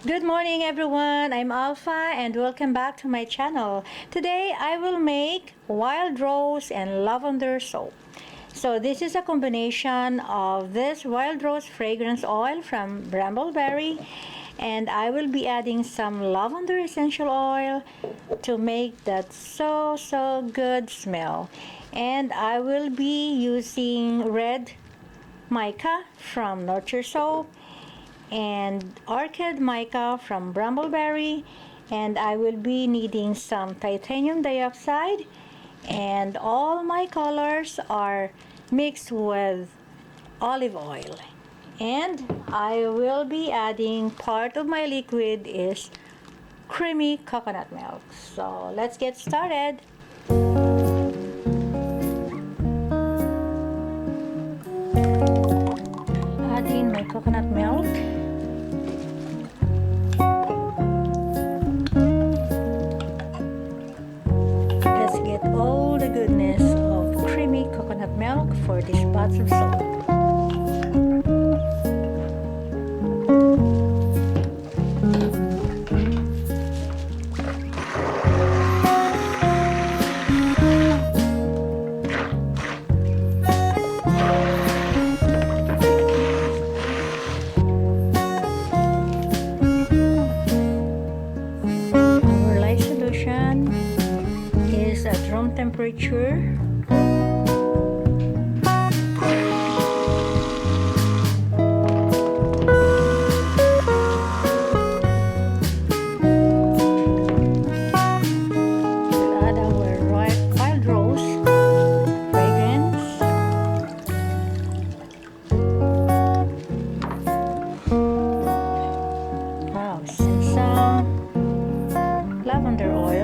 Good morning everyone, I'm Alpha and welcome back to my channel. Today I will make wild rose and lavender soap. So this is a combination of this wild rose fragrance oil from Brambleberry, and I will be adding some lavender essential oil to make that so good smell. And I will be using red mica from Nurture Soap and orchid mica from Brambleberry, and I will be needing some titanium dioxide, and all my colors are mixed with olive oil. And I will be adding, part of my liquid is creamy coconut milk. So let's get started. Adding my coconut milk. Let's get all the goodness of creamy coconut milk for this batch of soap. Our lye solution is at room temperature. We'll add our wild rose fragrance. Wow, and some lavender oil.